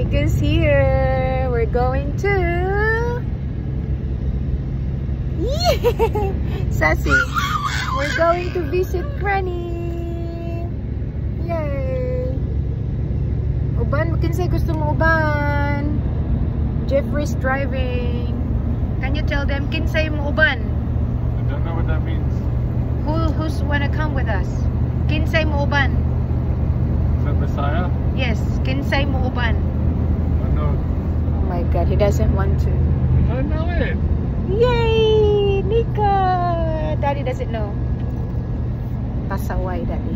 Nico's here. We're going to Sassy. We're going to visit Granny. Yay! Uban, kinsay gusto mo uban? Jeffrey's driving. Can you tell them kinsay mo uban? I don't know what that means. Who's wanna come with us? Kinsay mo uban? Is that Messiah? Yes, kinsay mo uban. I know. Oh my god, he doesn't want to. I know it. Yay! Nika! Daddy doesn't know. Pasaway, Daddy.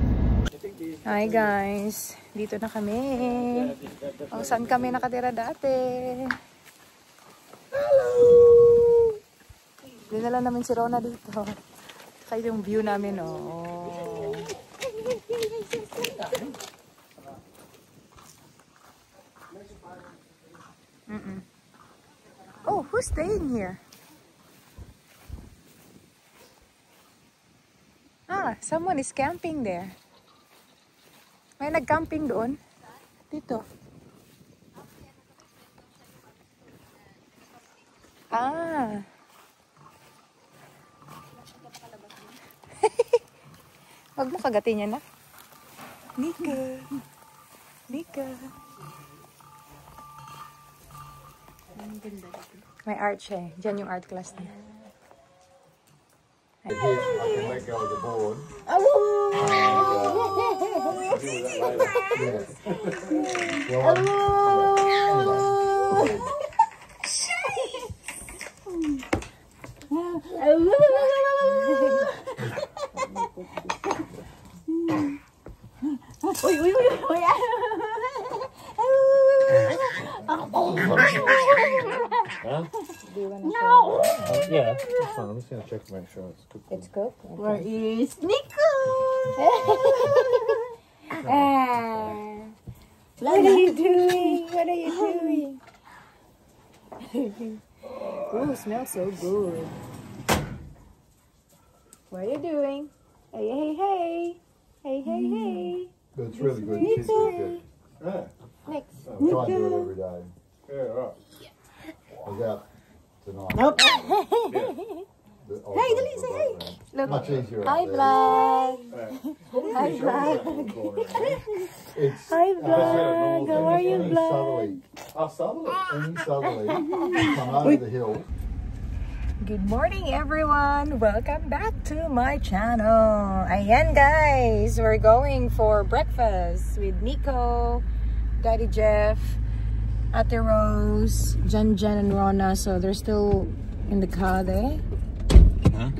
Hi guys! Dito na kami. Oh, saan kami nakatira dati? Hello! Dinala namin si Rona dito. Kaya yung view namin, oh. Oh, who's staying here? Ah, someone is camping there. May nag-camping doon. Dito. Ah. Wag mo kagatin yan, na. Nika. Nika. May art siya eh. Diyan yung art class niya. I can let go of the board. Huh? Do you want to show? Yeah, that's fine. I'm just going to check to make sure it's cooked. It's cooked? Okay. Where is Nico? What are you doing? What are you doing? Ooh, smells so good. What are you doing? Hey, hey, hey. Hey, hey, hey. It's really good. It's good. Yeah. Next. I'm trying to do it every day. Yeah, right. I was out tonight. Nope. Hey, Dali, say hey. Look. Much easier out Hi, there. vlog. Hi, vlog. It's, Hi, vlog. How are you, vlog? Southerly. Come over the hill. Good morning, everyone. Welcome back to my channel. Ayan, guys. We're going for breakfast with Nico, Daddy Jeff, Ate Rose, Jan and Rona. So they're still in the car there. Huh?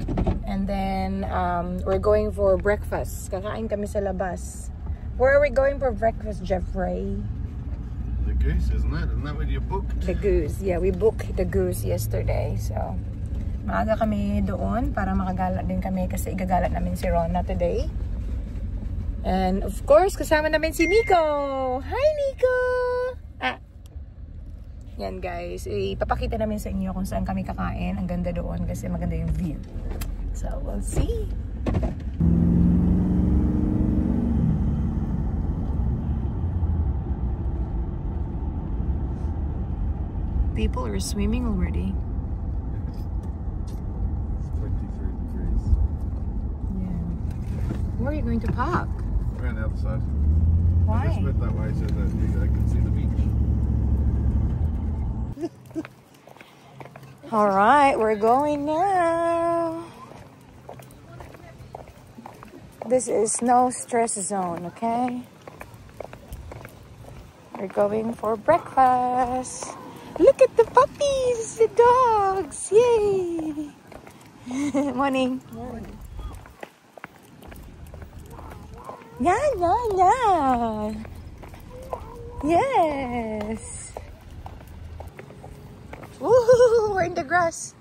And then we're going for breakfast. Kakain kami sa labas. Where are we going for breakfast, Jeffrey? The goose, isn't it? Isn't that what you booked? The Goose. Yeah, we booked the Goose yesterday. So, maaga kami doon para makagala din kami kasi igagala namin si Rona today. And of course, kasama namin si Nico. Hi, Nico! Ah. Yan, guys. Ipapakita namin sa inyo kung saan kami kakain. Ang ganda doon kasi maganda yung view. So, we'll see. People are swimming already. 23 degrees. Yeah. Where are you going to park? Around the other side. Why? I just went that way so that they could see the beach. All right, we're going now. This is no stress zone, okay? We're going for breakfast. Look at the puppies, the dogs. Yay! Morning. Morning. Yeah, yeah, yeah. Yes. Woo! We're in the grass.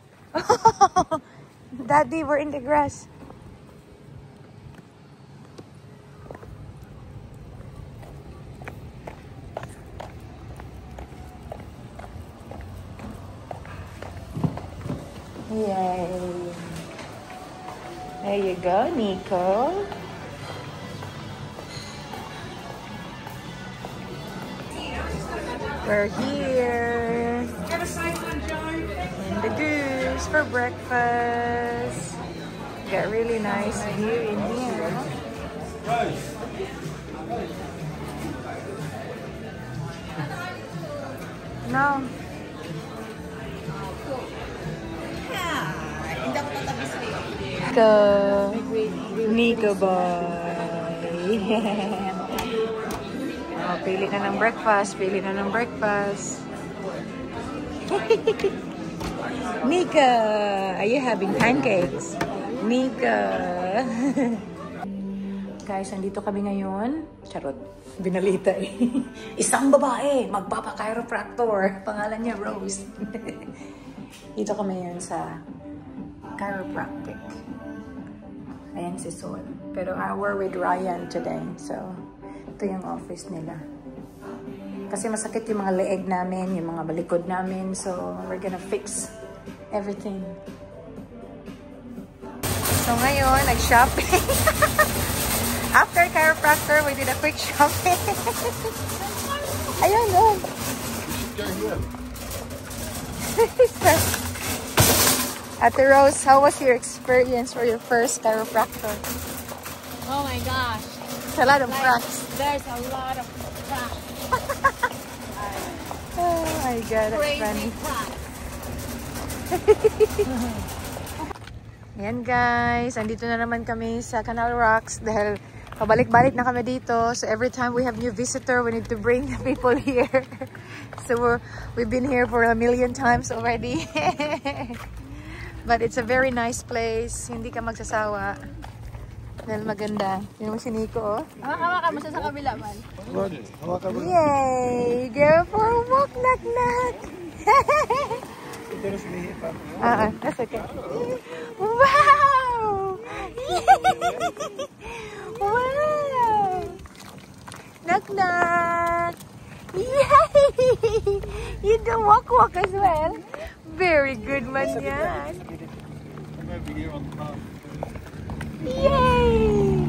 Daddy, we're in the grass. Yay. There you go, Nico. We're here in the Goose for breakfast. Got really nice view in here. No. Nico boy. Oh, pili na ng breakfast. Pili na ng breakfast. Nika, are you having pancakes? Nika. Guys, andito kami ngayon. Charot. Binalita eh. Isang babae, magpapa-chiropractor. Pangalan niya Rose. Dito kami ngayon sa chiropractic. Ayan si Sol. Pero we're with Ryan today. So, ito yung office nila. Kasi masakit yung mga leeg namin, yung mga balikod namin. So, we're gonna fix everything. So, ngayon, nag-shopping. After chiropractor, we did a quick shopping. Ayan, go. Ate Rose, how was your experience for your first chiropractor? Oh my gosh. It's a lot of cracks. There's a lot of cracks. Oh my God, that's Crazy funny. cracks. Ayan guys, andito na naman kami sa Canal Rocks dahil pabalik-balik na kami dito. So every time we have new visitor, we need to bring people here. So we've been here for 1,000,000 times already. But it's a very nice place. Hindi ka magsasawa. Dahil maganda. Yung si Nico, oh. Hawakan mo siya sa kabila man. Yay! Go for a walk, knock-knock! That's okay. Wow! Wow! Knock-knock! Yay! You do walk as well. Very good man yan. Yay!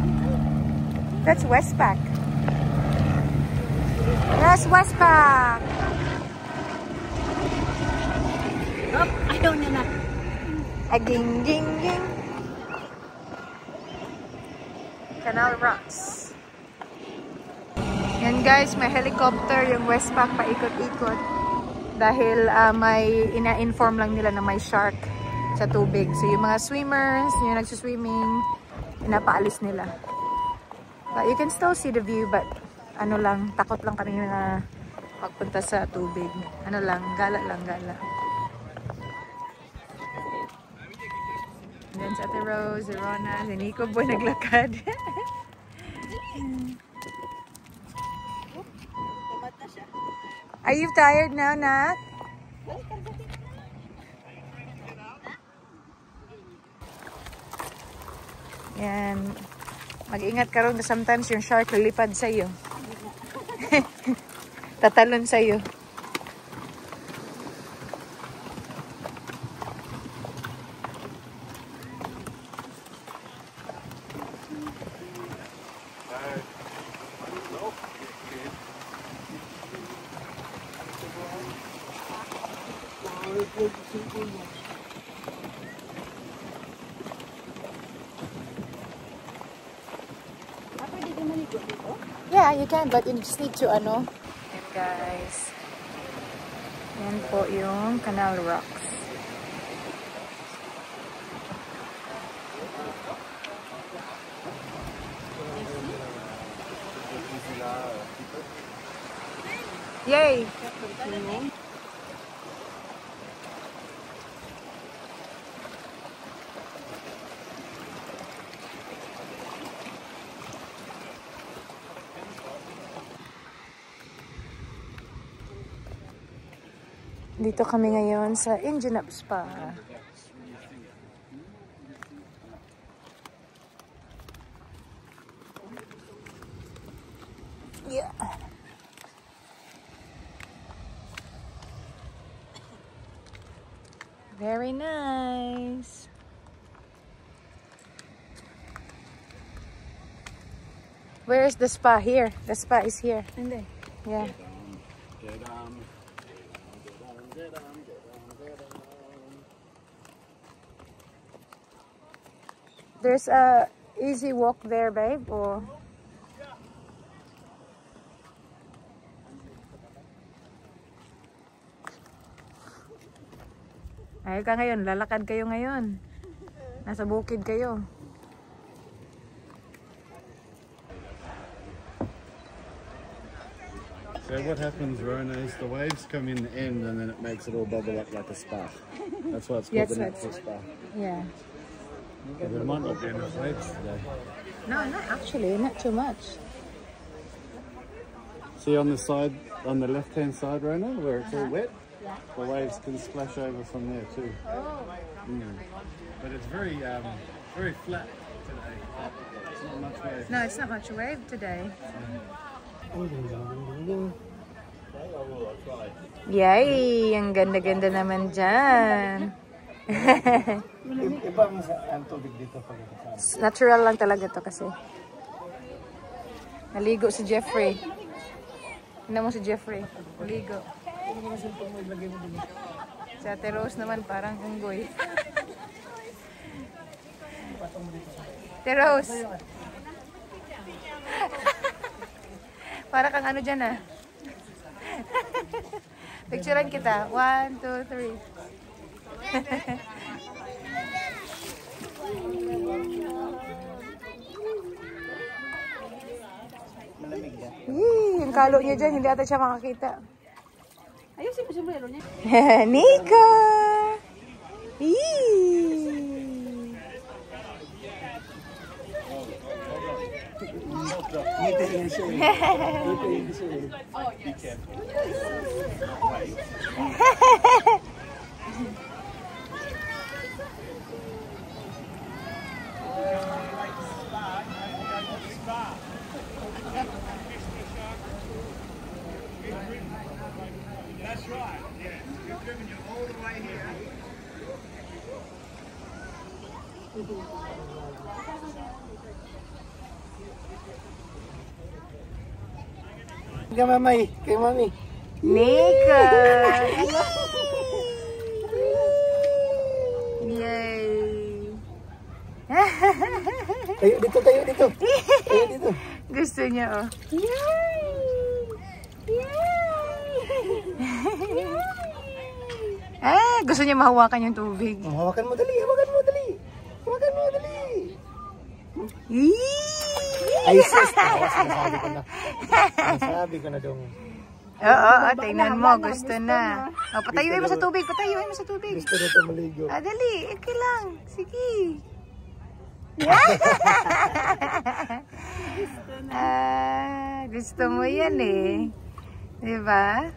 That's Westpac. That's Westpac. Oh, ayaw niya na. Ging, ging, ging. Canal Rocks. Yan guys, may helicopter yung Westpac paikot-ikot. Dahil may ina-inform lang nila na may shark sa tubig. So yung mga swimmers, yung nagsuswimming, pinapaalis nila. But you can still see the view, but ano lang, takot lang kami na pagpunta sa tubig. Ano lang, gala lang, gala. And then sa Ate Rose, si Rona, si Nico boy naglakad. Are you tired now, Nat? Yan. Mag-ingat ka rin na sometimes yung shark lilipad sa'yo. Tatalon sa'yo. Yeah, you can, but you just need to, ano. And guys, yan po yung Canal Rocks. Yay! Dito kami ngayon sa Engine Up Spa. Yeah. Very nice. Where is the spa? Here. The spa is here. Hindi. Yeah. There's a easy walk there, babe. Or ay ka ngayon, lalakad kayo ngayon. Nasa bukid kayo. So what happens, Rona, is the waves come in the end and then it makes it all bubble up like a spa. That's why it's called the natural spa. Yeah. But there might not be enough waves today. No, not actually, not too much. See on the side, on the left-hand side, Rona, where it's all wet? The waves can splash over from there too. But it's very flat today. It's not much wave. No, it's not much wave today. Yay! Ang ganda-ganda naman dyan. Natural lang talaga to kasi. Naligo si Jeffrey. Tignan mo si Jeffrey. Naligo. Si Ate Rose naman parang unggoy. Ate Rose. Para kang ano dyan ah. Picturean kita. 1, 2, 3. Ang kalo niya dyan. Hindi ata siya makakita. Ayusin mo sombrero niya. Nika! That's right, yeah. We've driven you all the way here. Kay mamay, kay mami. Nika! Yay! Tayo dito, tayo dito. Tayo dito. Gusto niya oh. Yay! Ah, gusto niya mahawakan yung tubig. Hawakan mo dali, hawakan mo dali. Hawakan mo dali. Ay, sis. Sinasabi ko na. Sinasabi ko na dong. Oo, tingnan mo. Gusto na. Oh, patayuin mo sa tubig. Patayuin mo sa tubig. Gusto na ito maligo. Ah, dali. Okay lang. Sige. Gusto mo yan eh. Diba?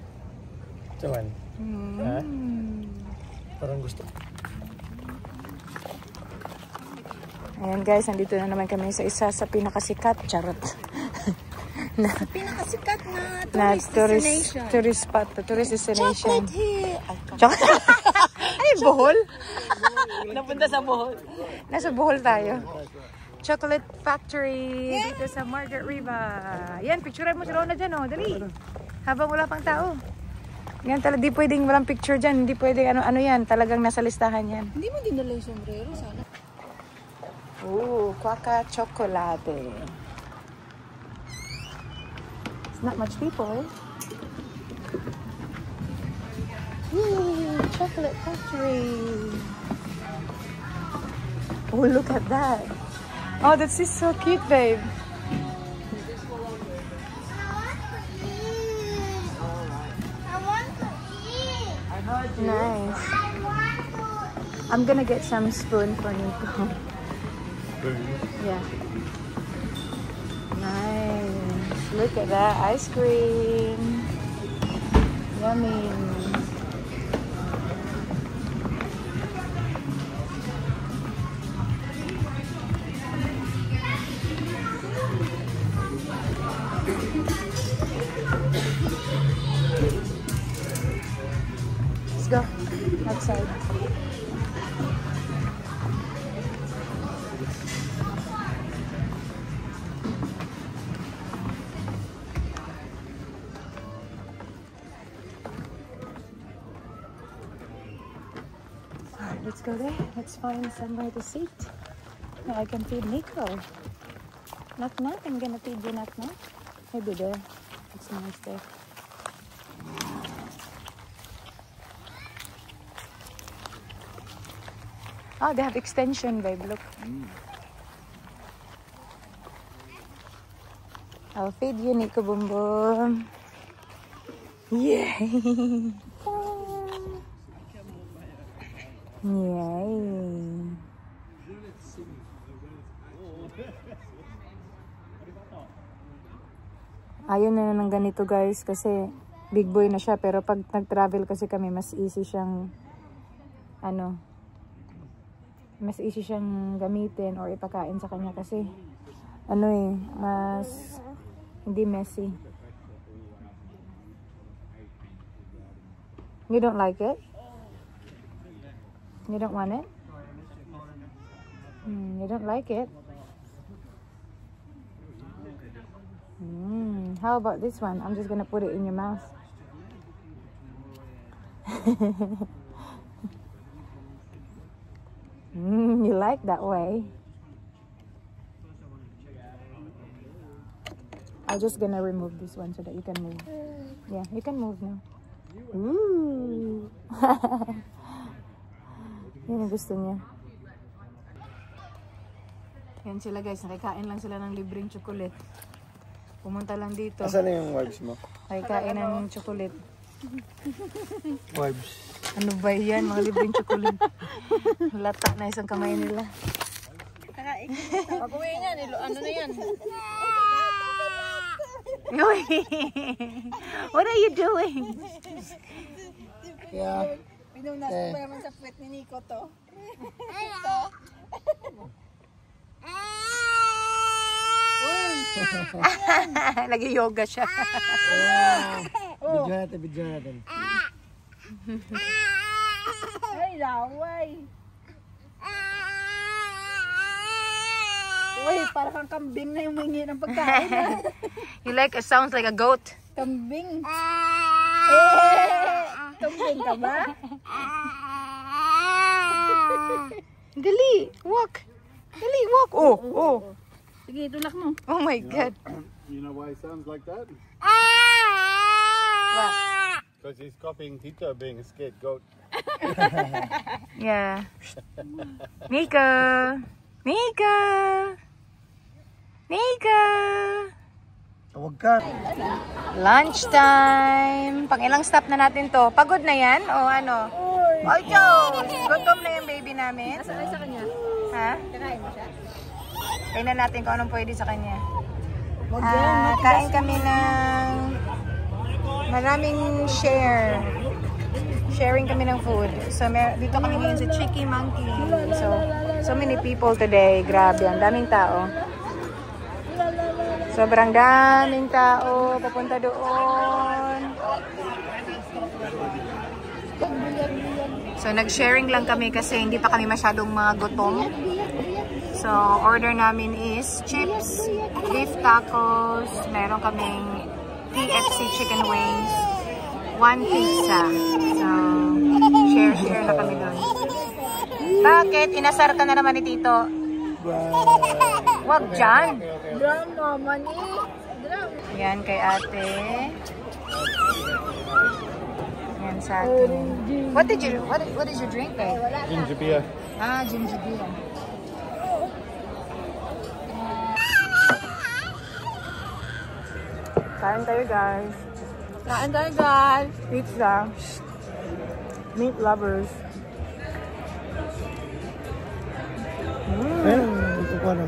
Cuman. Ha? Parang gusto. Ayan guys, nandito na naman kami sa isa sa pinakasikat. Charot. Pinakasikat na tourist spot. Tourist destination. Chocolate here. Chocolate? Ay, Bohol? Napunta sa Bohol. Nasa Bohol tayo. Chocolate Factory dito sa Margaret River. Yan, picturean mo si Rona dyan, oh. Dali. Habang wala pang tao. Yan talaga, di pwedeng walang picture dyan. Hindi pwedeng ano yan. Talagang nasa listahan yan. Hindi mo dinala yung sombrero sana. Ooh, Quaca Chocolate. It's not much people. Ooh, Chocolate Factory. Oh, look at that. Oh, that's just so cute, babe. Nice. I'm gonna get some spoon for Nico. Yeah. Nice. Look at that ice cream. Yummy. Let's go outside. Let's go there. Let's find somewhere to sit. Now I can feed Nico. Knock knock. I'm gonna feed you knock knock. Maybe there. It's nice there. Oh, they have extension, babe. Look. I'll feed you, Nico Boom Boom. Yay! Yay! Ayaw na ng ganito guys kasi big boy na siya, pero pag nag-travel kasi kami mas easy siyang mas easy siyang gamitin or ipakain sa kanya kasi mas hindi messy. You don't like it? You don't want it? You don't like it? How about this one? I'm just gonna put it in your mouth. You like that way? I'm just gonna remove this one so that you can move. Yeah, you can move now. Ooh. Yan ang gusto niya. Yan sila guys, nakikain lang sila ng libreng chocolate. Pumunta lang dito. Asan na yung wipes mo? Nakikain ng chocolate. Wipes. Ano ba yan? Mga libreng chocolate. Lata na isang kamay nila. Pag-uwi niya, ano na yan? What are you doing? Yeah. Pinunas ko pa naman sa puwet ni Nico to. Ito. Nag-yoga siya. Video natin. Ay, laway. Uy, para kang kambing na yung mingi ng pagkain. You like it sounds like a goat. Kambing. Kambing ka ba? Dali, walk. Dali, walk. Oh. Sige, tulak mo. Oh my God. You know why he sounds like that? What? Because he's copying Tito being a scared goat. Yeah. Nico. Nico. Nico. Tawag ka. Lunchtime. Pang ilang stop na natin to? Pagod na yan? O ano? Ay, gutom na yung baby namin. Nasaan sa kanya? Ha? Kakain mo siya? Tingnan natin kung anong pwede sa kanya. Huwag yan. Kain kami ng maraming sharing kami ng food. So dito kami ngayon sa Cheeky Monkey. So many people today. Grabe, ang daming tao. Sobrang daming tao. Papunta doon. So nag-sharing lang kami kasi hindi pa kami masyadong mga gutom. So order namin is chips, beef tacos, meron kaming KFC chicken wings, 1 pizza. So share na kami doon. Bakit? Inasar ka na naman ni Tito. Wag dyan. Drum naman eh. Drum. Yan kay ate. Yan sa akin. What did you drink, eh? Ginger beer. Ah, ginger beer. Kain tayo guys. Kain tayo guys. Pizza. Meat lovers. Ito ko na.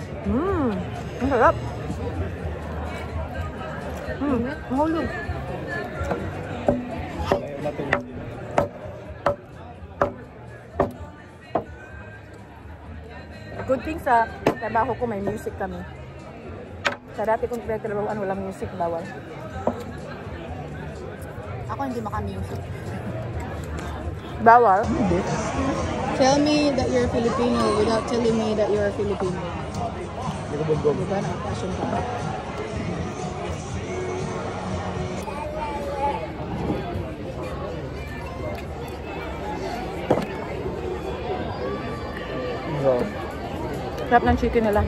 Ang sarap. Mahulog. Good thing sa trabaho ko may music kami. Sa dati kong trabahoan walang music, bawal. Ako hindi maka-music. Bawal? Tell me that you're Filipino without telling me that you're a Filipino. Diba? Nakapasyon ka. Sarap ng chicken nila.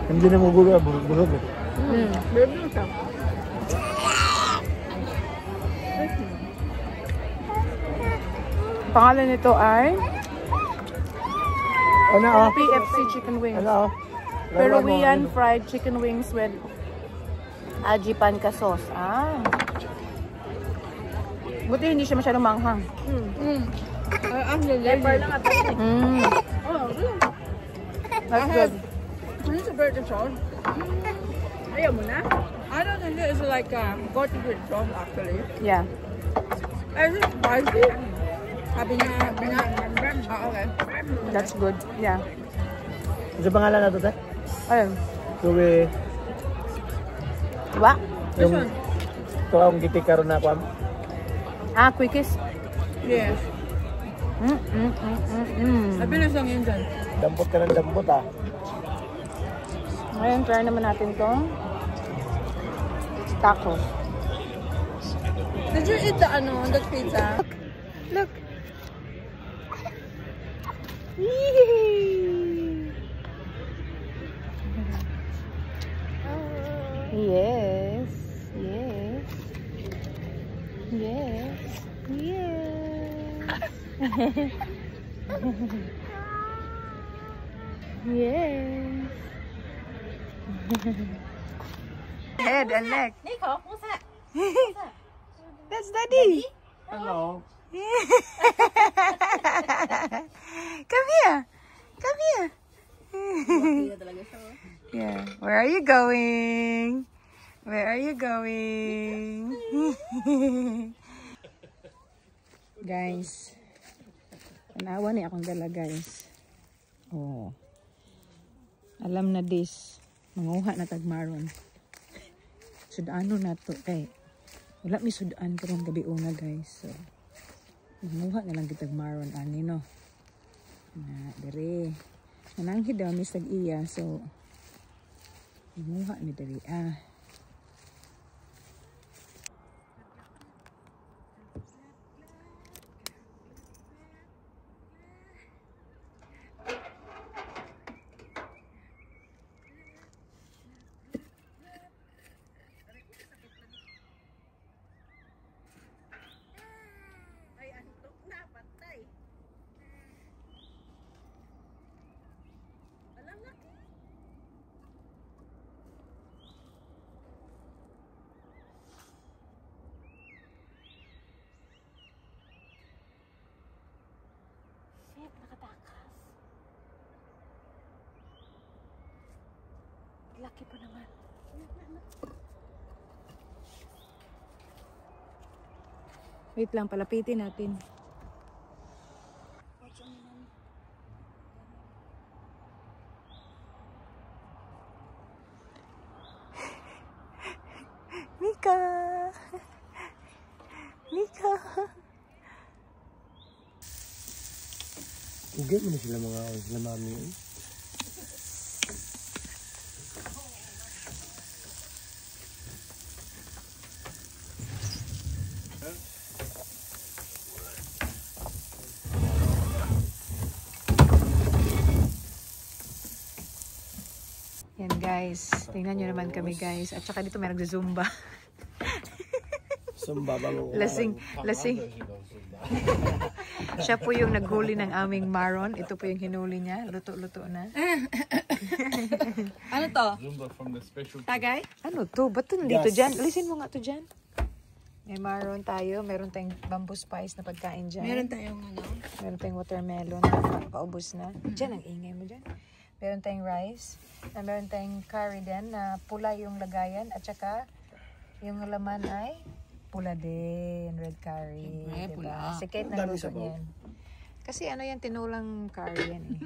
Hindi na mo gulo, bulog eh. Baby ka. Pangalan nito ay Ano oh? PFC chicken wings. Ano oh? Peruvian fried chicken wings with ajipanca sauce. Ah. Buti hindi siya masyadong manghang. Ang leper lang at oh, That's good. This is a burger sauce. Ayaw mo na? I don't think it's like got good sauce actually. Yeah. It's spicy. Sabi niya, okay. That's good. Yeah. Ano sa pangalan na ito, te? Ayun. Suwi. Diba? Yung ito akong gitik karon na ako. Ah, quickies. Yes. Mabilis lang yun dyan. Dampot ka ng dampot ah. Ngayon, try naman natin itong tacos. Did you eat the pizza? Look. Yes. Yes. Yes. Yes. Yes. Head and neck. Nico, what's that? That's Daddy. Hello. Come here. Come here. Yeah. Where are you going? Where are you going? Guys. Tanawa ni akong dala, guys. Oh. Alam na this. Manguha na tagmaron. Sudano na to. Kay wala mi sudan karong gabi una, guys. So manguha na lang kitag maron ani no. Na dere. Mananghi daw mi sag iya, so manguha mi dere ah. Laki pa naman. Wait lang, palapitin natin. Mika! Mika! Ugay mo na sila mami. Yan guys, tingnan nyo naman kami guys. At saka dito may nagzumba. Sumba ba mo? Lasing. Siya po yung naghuli ng aming maron. Ito po yung hinuli niya. Luto-luto na. Ano to? Zumba from the special. Tagay? Ano to? Ba't to nandito dyan? Alisin mo nga to dyan. May maron tayo. Meron tayong bamboo spice na pagkain dyan. Meron tayong Meron tayong watermelon na paubos na. Dyan, ang ingay mo dyan. Meron tayong rice. Na meron tayong curry din na pula yung lagayan. At saka yung laman ay pula din. Red curry. Diba? Si Kate nagluto niyan. Kasi ano yan, tinulang curry yan eh.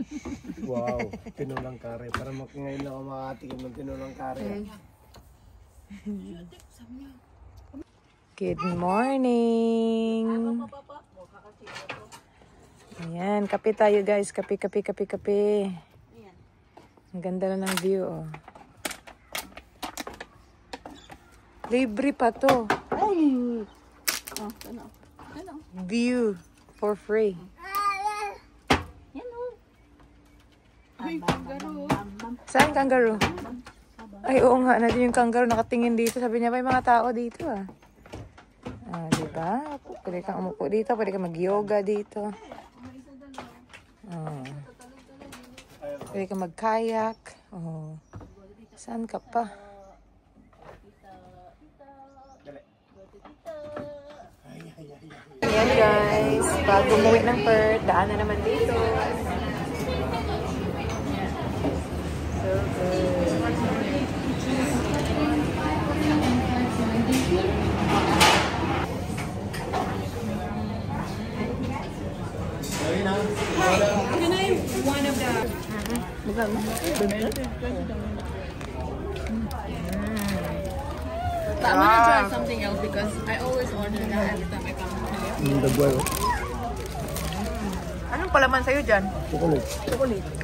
Wow, tinulang kare. Para ngayon ako makatikim ng tinulang kare. Good morning! Ayan, kape tayo guys. Kape. Ang ganda na ng view, oh. Libre pa to. View for free. Ay, garo. Saan kangaroo? Ay, oo nga. Nandiyan yung kangaroo nakatingin dito. Sabi niya, may mga tao dito ah. Ah, diba? Pwede kang umupo dito. Pwede kang mag-yoga dito. Oh. Pwede kang mag-kayak. Oh. Saan ka pa? Ayan guys. Pag umuwi ng Perth, daan na naman dito. So good. But I'm gonna try something else because I always order that every time I come here. Dagway. Anong palaman sa'yo dyan? Chocolate. Chocolate.